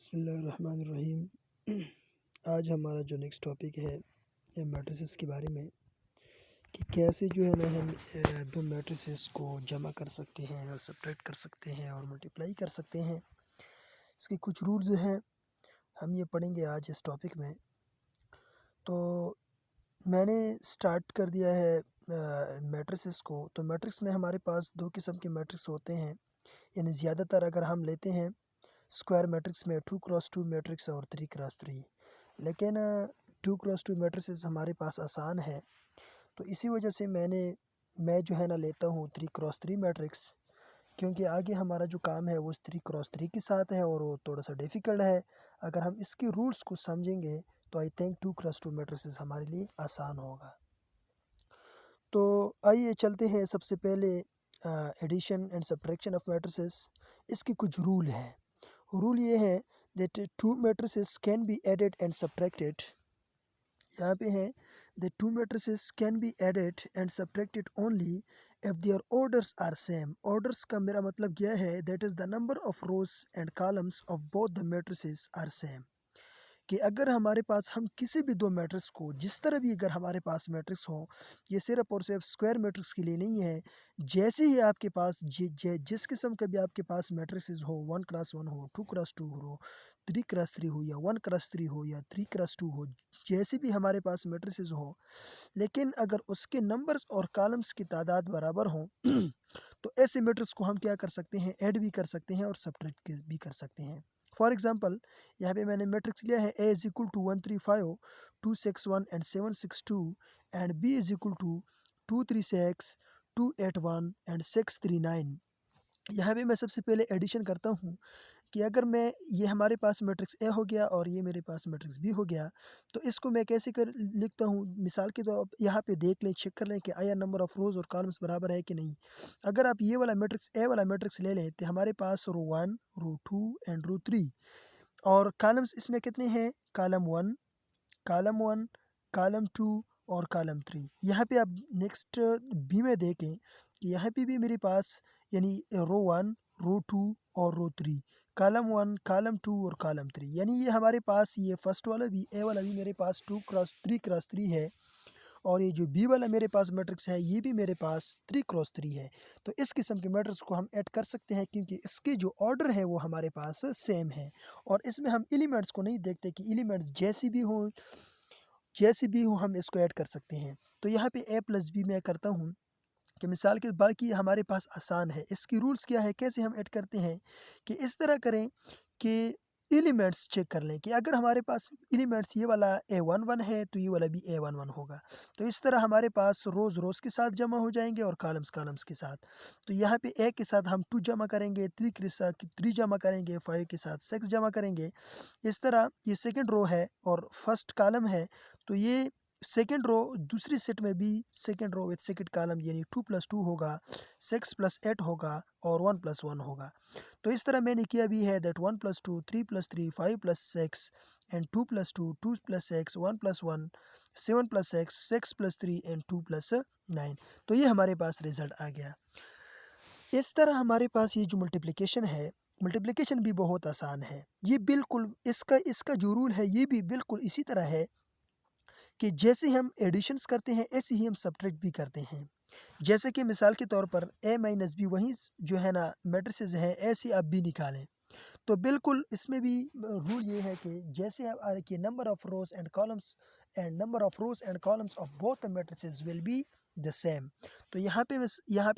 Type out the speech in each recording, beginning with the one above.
बिस्मिल्लाहिर्रहमानिर्रहीम। आज हमारा जो नेक्स्ट टॉपिक है ये मैट्रिसेस के बारे में कि कैसे जो है ना हम दो मैट्रिसेस को जमा कर सकते हैं और सब्ट्रैक्ट कर सकते हैं और मल्टीप्लाई कर सकते हैं। इसके कुछ रूल्स हैं, हम ये पढ़ेंगे आज इस टॉपिक में। तो मैंने स्टार्ट कर दिया है मैट्रिसेस को। तो मैट्रिक्स में हमारे पास दो किस्म के मैट्रिक्स होते हैं, यानी ज़्यादातर अगर हम लेते हैं स्क्वायर मैट्रिक्स में 2x2 मैट्रिक्स और 3x3, लेकिन 2x2 मैट्रिसेस हमारे पास आसान है। तो इसी वजह से मैं जो है ना लेता हूँ 3x3 मैट्रिक्स, क्योंकि आगे हमारा जो काम है वो 3x3 के साथ है और वो थोड़ा सा डिफ़िकल्ट है। अगर हम इसके रूल्स को समझेंगे तो आई थिंक 2x2 मैट्रिसेस हमारे लिए आसान होगा। तो आइए चलते हैं सबसे पहले addition and subtraction of matrices. इसके कुछ रूल हैं। रूल ये है that two matrices can be added and subtracted. यहाँ पे है the two matrices can be added and subtracted only if their orders are same. Orders का मेरा मतलब यह है that is the number of rows and columns of both the matrices are same. कि अगर हमारे पास हम किसी भी दो मैट्रिक्स को, जिस तरह भी अगर हमारे पास मैट्रिक्स हो, ये सिर्फ और सिर्फ स्क्वायर मैट्रिक्स के लिए नहीं है। जैसे ही आपके पास जिस किस्म का भी आपके पास मैट्रिक्स हो, 1x1 हो, 2x2 हो, 3x3 हो, या 1x3 हो, या 3x2 हो, जैसे भी हमारे पास मैट्रिक्स हो, लेकिन अगर उसके नंबर्स और कॉलम्स की तादाद बराबर हों तो ऐसे मैट्रिक्स को हम क्या कर सकते हैं, ऐड भी कर सकते हैं और सब्ट्रैक्ट भी कर सकते हैं। फॉर एग्जांपल, यहाँ पे मैंने मैट्रिक्स लिया है A is equal to 135, 261 and 762 and B is equal to 236, 281 and 639। यहाँ पे मैं सबसे पहले एडिशन करता हूँ कि अगर मैं, ये हमारे पास मैट्रिक्स ए हो गया और ये मेरे पास मैट्रिक्स बी हो गया, तो इसको मैं कैसे कर लिखता हूँ। मिसाल के तौर पर यहाँ पे देख लें, चेक कर लें कि आया नंबर ऑफ रोज़ और कॉलम्स बराबर है कि नहीं। अगर आप ये वाला मैट्रिक्स ए वाला मैट्रिक्स ले लें तो हमारे पास रो 1, रो 2 एंड रो 3 और कॉलम्स इसमें कितने हैं, कॉलम 1, कॉलम 1, कॉलम 2 और कॉलम 3। यहाँ पे आप नेक्स्ट बी में देखें कि यहाँ पे भी मेरे पास यानी रो 1, रो 2 और रो 3, कॉलम 1, कॉलम 2 और कॉलम 3, यानी ये हमारे पास ये फर्स्ट वाला भी, ए वाला भी मेरे पास 3x3 है और ये जो बी वाला मेरे पास मैट्रिक्स है ये भी मेरे पास 3x3 है। तो इस किस्म के मैट्रिक्स को हम ऐड कर सकते हैं क्योंकि इसके जो ऑर्डर है वो हमारे पास सेम है और इसमें हम एलिमेंट्स को नहीं देखते कि एलिमेंट्स जैसी भी हो हम इसको ऐड कर सकते हैं। तो यहाँ पे a प्लस बी मैं करता हूँ कि मिसाल के बाकी हमारे पास आसान है। इसकी रूल्स क्या है, कैसे हम ऐड करते हैं कि इस तरह करें कि एलिमेंट्स चेक कर लें कि अगर हमारे पास एलिमेंट्स ये वाला A11 है तो ये वाला भी A11 होगा। तो इस तरह हमारे पास रोज़ के साथ जमा हो जाएंगे और कॉलम्स के साथ। तो यहाँ पे A के साथ हम 2 जमा करेंगे, 3 के साथ 3 जमा करेंगे, 5 के साथ 6 जमा करेंगे। इस तरह ये सेकंड रो है और फर्स्ट कॉलम है, तो ये सेकंड रो दूसरी सेट में भी second row with second column यानी 2 + 2 होगा, 6 + 8 होगा और 1 + 1 होगा। तो इस तरह मैंने किया भी है दैट 1 + 2, 3 + 3, 5 + 6 एंड 2 + 2, 2 + 6, 1 + 1, 7 + 6, 6 + 3 एंड 2 + 9। तो ये हमारे पास रिजल्ट आ गया। इस तरह हमारे पास ये जो मल्टीप्लिकेशन है, मल्टीप्लिकेशन भी बहुत आसान है। ये बिल्कुल इसका जो रूल है ये भी बिल्कुल इसी तरह है कि जैसे हम एडिशंस करते हैं ऐसे ही हम सब्ट्रैक्ट भी करते हैं। जैसे कि मिसाल के तौर पर a माइनस बी वहीं जो है ना मैट्रिसेस हैं, ऐसे आप बी निकालें। तो बिल्कुल इसमें भी रूल ये है कि जैसे आप कि number of rows and columns of both the matrices will be the same. तो यहाँ पे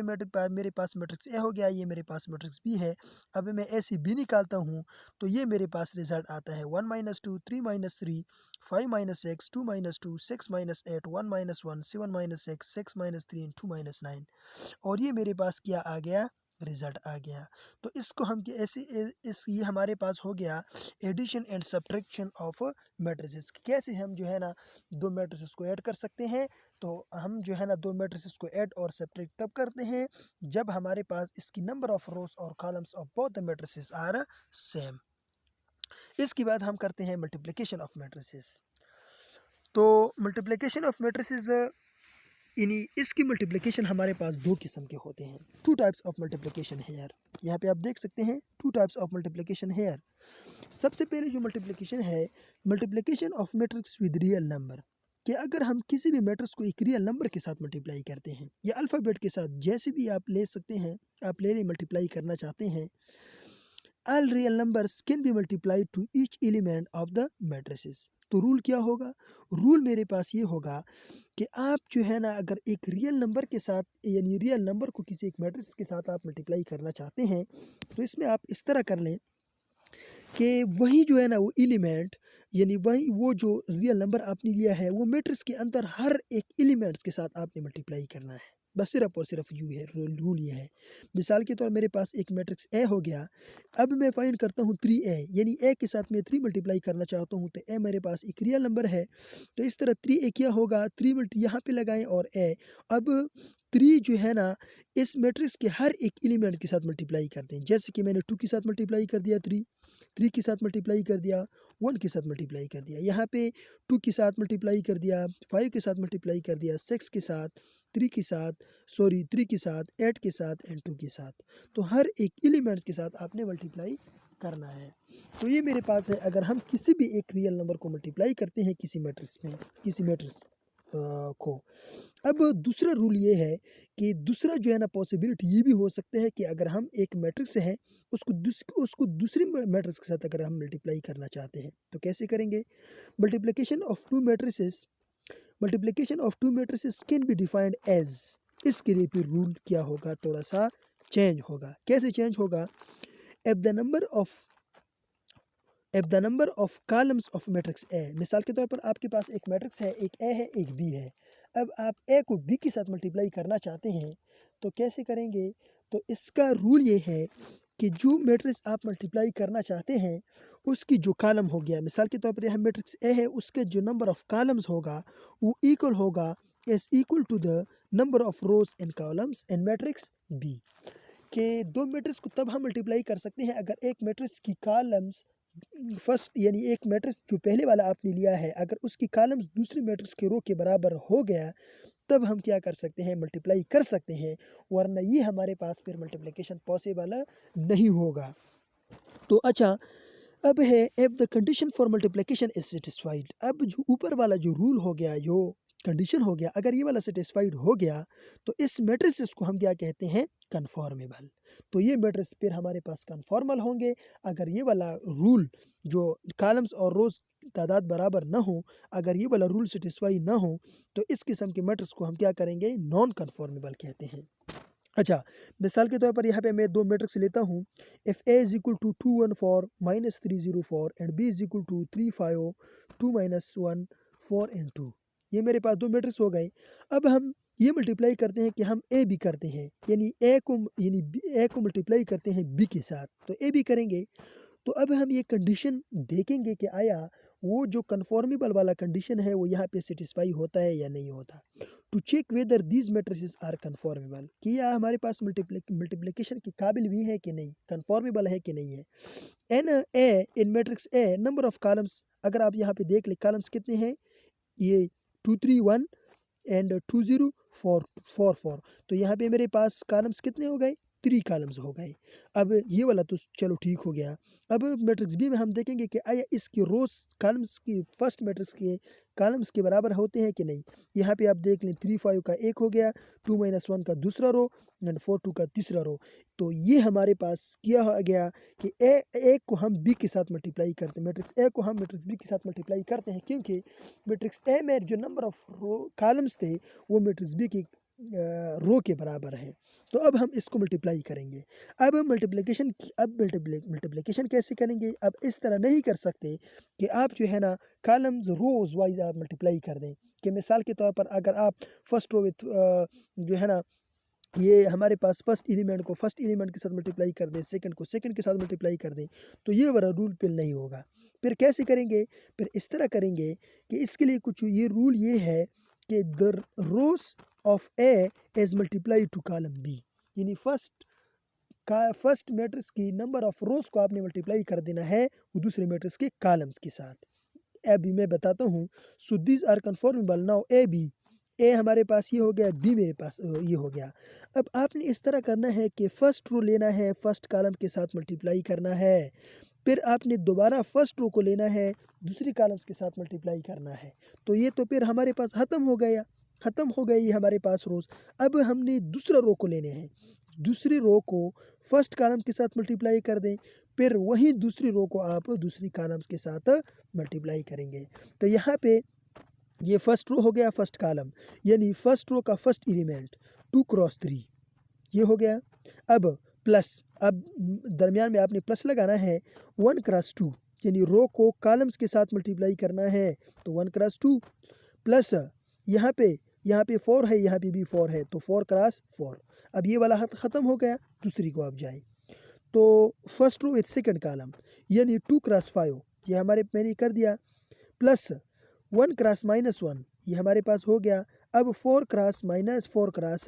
मेरे पास मैट्रिक्स ए हो गया, ये मेरे पास मैट्रिक्स बी है। अब मैं ए सी बी निकालता हूँ तो ये मेरे पास रिजल्ट आता है 1 - 2, 3 - 3, 5 - 6, 2 - 2, 6 - 8, 1 - 1, 7 - 6, 6 - 3 एंड 2 - 9 और ये मेरे पास क्या आ गया, रिजल्ट आ गया। तो इसको हम ये हमारे पास हो गया addition and subtraction of matrices. कैसे हम जो है ना दो मैट्रिसेस को ऐड कर सकते हैं। तो हम जो है ना दो मैट्रिसेस को ऐड और सब्ट्रैक्ट तब करते हैं जब हमारे पास इसकी नंबर ऑफ रोज और columns of both the matrices are same. इसके बाद हम करते हैं मल्टीप्लिकेशन ऑफ मैट्रिसेस। तो मल्टीप्लिकेशन ऑफ मैट्रिसेस यानी इसकी मल्टीप्लिकेशन हमारे पास दो किस्म के होते हैं, two types of multiplication here. यहाँ पे आप देख सकते हैं two types of multiplication here. सबसे पहले जो मल्टीप्लिकेशन है, multiplication of matrix with real number, कि अगर हम किसी भी मैट्रिक्स को एक रियल नंबर के साथ मल्टीप्लाई करते हैं या अल्फ़ाबेट के साथ, जैसे भी आप ले सकते हैं, आप ले मल्टीप्लाई करना चाहते हैं, all real numbers can be multiply two each element of the matrices. तो रूल क्या होगा? रूल मेरे पास ये होगा कि आप जो है ना, अगर एक रियल नंबर के साथ यानी रियल नंबर को किसी एक मैट्रिक्स के साथ आप मल्टीप्लाई करना चाहते हैं, तो इसमें आप इस तरह कर लें कि वही जो है ना वो एलिमेंट, यानी वही वो जो रियल नंबर आपने लिया है वो मैट्रिक्स के अंदर हर एक एलिमेंट्स के साथ आपने मल्टीप्लाई करना है। बस सिर्फ और सिर्फ यू है, रूल ये है। मिसाल के तौर मेरे पास एक मैट्रिक्स ए हो गया, अब मैं फाइंड करता हूँ 3a, यानी ए के साथ मैं 3 मल्टीप्लाई करना चाहता हूँ, तो ए मेरे पास एक रियल नंबर है, तो इस तरह 3a क्या होगा, 3 यहाँ पे लगाएं और ए। अब 3 जो है ना इस मैट्रिक्स के हर एक एलिमेंट के साथ मल्टीप्लाई करते हैं, जैसे कि मैंने 2 के साथ मल्टीप्लाई कर दिया, 3 के साथ मल्टीप्लाई कर दिया, 1 के साथ मल्टीप्लाई कर दिया, यहाँ पे 2 के साथ मल्टीप्लाई कर दिया, 5 के साथ मल्टीप्लाई कर दिया, 6 के साथ, 3 के साथ, 3 के साथ, 8 के साथ एंड 2 के साथ। तो हर एक एलिमेंट्स के साथ आपने मल्टीप्लाई करना है। तो ये मेरे पास है, अगर हम किसी भी एक रियल नंबर को मल्टीप्लाई करते हैं किसी मैट्रिक्स में, किसी मैट्रिक्स को। अब दूसरा रूल ये है कि दूसरा जो है ना पॉसिबिलिटी ये भी हो सकता है कि अगर हम एक मैट्रिक्स है उसको दूसरी मैट्रिक्स के साथ अगर हम मल्टीप्लाई करना चाहते हैं, तो कैसे करेंगे? Multiplication of two matrices can be defined as. इसके लिए फिर रूल क्या होगा, थोड़ा सा चेंज होगा। कैसे चेंज होगा? If the number of columns of matrix A, मिसाल के तौर पर आपके पास एक मैट्रिक्स है, एक ए है एक बी है, अब आप ए को बी के साथ मल्टीप्लाई करना चाहते हैं, तो कैसे करेंगे? तो इसका रूल ये है कि जो मैट्रिक्स आप मल्टीप्लाई करना चाहते हैं उसकी जो कॉलम हो गया, मिसाल के तौर पर यह मैट्रिक्स ए है, उसके जो नंबर ऑफ कॉलम्स होगा वो इक्वल होगा is equal to the number of rows and columns in matrix B. के दो मैट्रिक्स को तब हम मल्टीप्लाई कर सकते हैं अगर एक मैट्रिक्स की कॉलम्स फर्स्ट, यानी एक मैट्रिक्स जो पहले वाला आपने लिया है, अगर उसकी कॉलम्स दूसरी मैट्रिक्स के रो के बराबर हो गया, तब हम क्या कर सकते हैं? मल्टीप्लाई कर सकते हैं, वरना ये हमारे पास फिर मल्टीप्लिकेशन पॉसिबल नहीं होगा। तो अच्छा, अब है if the condition for multiplication is satisfied. अब जो ऊपर वाला जो रूल हो गया, जो कंडीशन हो गया, अगर ये वाला सेटिस्फाइड हो गया तो इस मैट्रिसेस को हम क्या कहते हैं? कन्फॉर्मेबल। तो ये मैट्रिक्स फिर हमारे पास कन्फॉर्मल होंगे अगर ये वाला रूल, जो कॉलम्स और रोज तादाद बराबर ना हो, अगर ये वाला रूल सेटिस्फाई ना हो, तो इस किस्म के मैट्रिक्स को हम क्या करेंगे? नॉन कन्फॉर्मेबल कहते हैं। अच्छा, मिसाल के तौर पर यहाँ पे मैं दो मैट्रिक्स लेता हूँ, if A is equal to 2 1 4 -3 0 4 and B is equal to 3 5 2 -1 4 and 2। ये मेरे पास दो मैट्रिक्स हो गए। अब हम ये मल्टीप्लाई करते हैं कि हम ए बी करते हैं, यानी ए को मल्टीप्लाई करते हैं बी के साथ, तो ए बी करेंगे। तो अब हम ये कंडीशन देखेंगे कि आया वो जो कन्फॉर्मेबल वाला कंडीशन है वो यहाँ पे सेटिस्फाई होता है या नहीं होता। To check whether these matrices are conformable, कि यह हमारे पास मल्टीप्लिकेशन के काबिल भी है कि नहीं, कन्फॉर्मेबल है कि नहीं है। N A in matrix A number of columns, अगर आप यहाँ पे देख ले कॉलम्स कितने हैं, ये 2 3 1 एंड 2 0 4 4 4, तो यहाँ पे मेरे पास कॉलम्स कितने हो गए? 3 कॉलम्स हो गए। अब ये वाला तो चलो ठीक हो गया। अब मैट्रिक्स बी में हम देखेंगे कि आया इसकी रोज कॉलम्स की फर्स्ट मैट्रिक्स के कॉलम्स के बराबर होते हैं कि नहीं। यहाँ पे आप देख लें 3 5 का एक हो गया, 2 -1 का दूसरा रो एंड 4 2 का तीसरा रो। तो ये हमारे पास क्या हो गया कि ए को हम बी के साथ मल्टीप्लाई करते हैं, मैट्रिक्स ए को हम मैट्रिक्स बी के साथ मल्टीप्लाई करते हैं, क्योंकि मैट्रिक्स ए में जो नंबर ऑफ कॉलम्स थे वो मैट्रिक्स बी की रो के बराबर है। तो अब हम इसको मल्टीप्लाई करेंगे। अब मल्टीप्लिकेशन कैसे करेंगे? अब इस तरह नहीं कर सकते कि आप जो है ना कॉलम्स रोज वाइज आप मल्टीप्लाई कर दें, कि मिसाल के तौर पर अगर आप फर्स्ट रो विथ जो है ना ये हमारे पास फर्स्ट एलिमेंट को फर्स्ट एलिमेंट के साथ मल्टीप्लाई कर दें, सेकंड को सेकंड के साथ मल्टीप्लाई कर दें, तो ये वाला रूल फिर नहीं होगा। फिर कैसे करेंगे? फिर इस तरह करेंगे कि इसके लिए कुछ ये रूल ये है कि the rows of A is multiply to column B, यानी फर्स्ट मैट्रिक्स की नंबर ऑफ रोज को आपने मल्टीप्लाई कर देना है वो दूसरे मैट्रिक्स के कॉलम्स के साथ। अभी मैं बताता हूँ। So these are conformable now A B A हमारे पास ये हो गया, बी मेरे पास ये हो गया। अब आपने इस तरह करना है कि फर्स्ट रो लेना है, फर्स्ट कॉलम के साथ मल्टीप्लाई करना है, फिर आपने दोबारा फर्स्ट रो को लेना है, दूसरी कॉलम्स के साथ मल्टीप्लाई करना है। तो ये तो फिर हमारे पास ख़त्म हो गई हमारे पास रोज़। अब हमने दूसरा रो को लेने हैं, दूसरी रो को फर्स्ट कॉलम के साथ मल्टीप्लाई कर दें, फिर वही दूसरी रो को आप दूसरी कॉलम्स के साथ मल्टीप्लाई करेंगे। तो यहाँ पे ये फर्स्ट रो हो गया, फर्स्ट कॉलम, यानी फर्स्ट रो का फर्स्ट एलिमेंट 2 क्रॉस 3 ये हो गया। अब प्लस, अब दरमियान में आपने प्लस लगाना है, 1 क्रॉस 2 यानी रो को कॉलम्स के साथ मल्टीप्लाई करना है, तो 1 क्रॉस 2 प्लस यहाँ पे 4 है, यहाँ पे भी 4 है, तो 4 क्रॉस 4। अब ये वाला ख़त्म हो गया, दूसरी को आप जाएँ तो first row with second column यानी 2 क्रॉस 5 ये हमारे मैंने कर दिया, प्लस 1 क्रॉस -1 ये हमारे पास हो गया। अब 4 क्रॉस -4 क्रॉस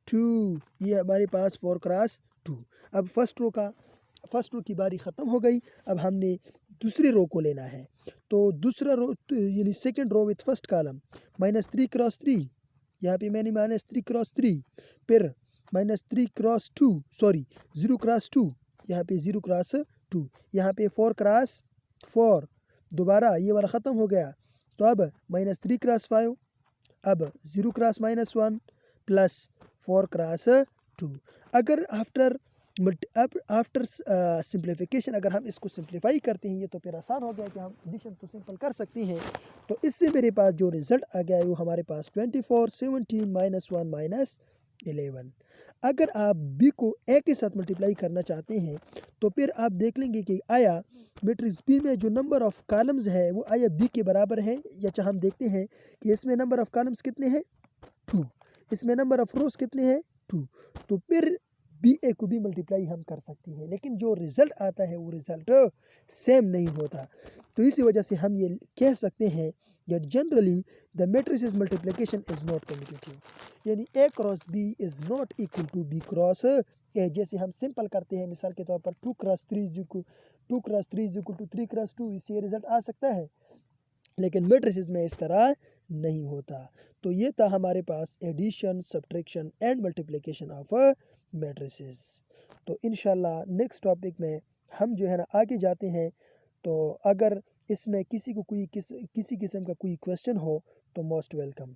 2 ये हमारे पास 4 क्रॉस 2। अब फर्स्ट रो की बारी ख़त्म हो गई। अब हमने दूसरी रो को लेना है, तो दूसरा रो यानी second row with first column -3 cross 3 यहाँ पे मैंने -3 क्रॉस 3, फिर -3 क्रॉस 2 सॉरी 0 क्रॉस 2 यहाँ पे 0 क्रॉस 2, यहाँ पे 4 क्रॉस 4 दोबारा ये वाला ख़त्म हो गया। तो अब -3 क्रॉस 5, अब 0 क्रॉस -1 प्लस 4 क्रॉस 2। अगर आफ्टर सिंप्लीफिकेशन अगर हम इसको सिंप्लीफाई करते हैं, ये तो फिर आसान हो गया कि हम एडिशन तो सिंपल कर सकते हैं। तो इससे मेरे पास जो रिज़ल्ट आ गया है वो हमारे पास 24 17 -1 -11। अगर आप बी को ए के साथ मल्टीप्लाई करना चाहते हैं तो फिर आप देख लेंगे कि आया मैट्रिक्स बी में जो नंबर ऑफ़ कॉलम्स है वो आया बी के बराबर है, या चाहे हम देखते हैं कि इसमें नंबर ऑफ़ कॉलम्स कितने हैं 2, इसमें नंबर ऑफ़ रोज़ कितने हैं 2, तो फिर बी ए को भी मल्टीप्लाई हम कर सकते हैं, लेकिन जो रिज़ल्ट आता है वो रिज़ल्ट सेम नहीं होता। तो इसी वजह से हम ये कह सकते हैं that generally the matrices multiplication is not commutative, यानी a cross b is not equal to b cross a। जैसे हम सिंपल करते हैं, मिसाल के तौर पर 2 cross 3 is equal to 3 cross 2, इससे रिज़ल्ट आ सकता है, लेकिन मैट्रिसेस में इस तरह नहीं होता। तो ये था हमारे पास addition, subtraction and multiplication of matrices. तो इंशाल्लाह नेक्स्ट टॉपिक में हम जो है ना आगे जाते हैं। तो अगर इसमें किसी को किसी किस्म का कोई क्वेश्चन हो तो मोस्ट वेलकम।